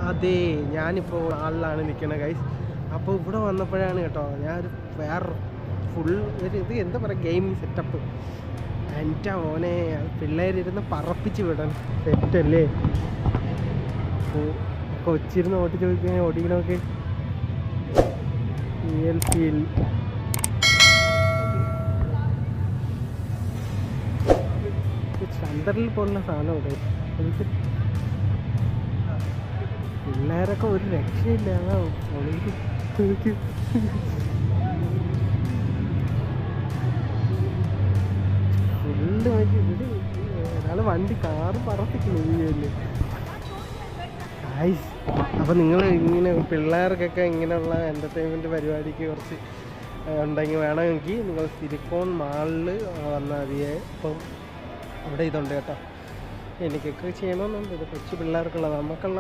അതെ, ഞാനിപ്പോൾ ആളിലാണ് നിൽക്കുന്നത് ഗൈസ്. അപ്പോൾ ഇവിടെ വന്നപ്പോഴാണ് കേട്ടോ ഞാനൊരു വേറെ ഫുൾ ഇത് എന്താ പറയുക ഗെയിമിങ് സെറ്റപ്പ്. എൻ്റെ മോനെ പിള്ളേരിരുന്ന് പറപ്പിച്ച് വിടണം. സെറ്റല്ലേ? കൊച്ചിരുന്ന് ഓട്ടി ചോദിക്കാൻ ഓടിക്കണമൊക്കെ റിയൽ ഫീൽ. ചന്ദ്രനിൽ പോലുള്ള സാധനം ഇവിടെ എനിക്ക് പിള്ളേരൊക്കെ ഒരു രക്ഷയില്ല. ഫുള്ള് ഇത് ഒരാൾ വണ്ടി കാറ് പറപ്പിക്കുന്നു വീഡിയോയില്. അപ്പം നിങ്ങൾ ഇങ്ങനെ പിള്ളേർക്കൊക്കെ ഇങ്ങനെയുള്ള എൻ്റർടൈൻമെൻറ്റ് പരിപാടിക്ക് കുറച്ച് ഉണ്ടെങ്കിൽ വേണമെങ്കിൽ നിങ്ങൾ സിലിക്കോൺ മാളിൽ വന്നാൽ മതിയേ. അപ്പം അവിടെ ഇതുണ്ട് കേട്ടോ. എനിക്കൊക്കെ ചെയ്യണമെന്നുണ്ട്. ഇത് കൊച്ചു പിള്ളേർക്കുള്ള നമുക്കുള്ള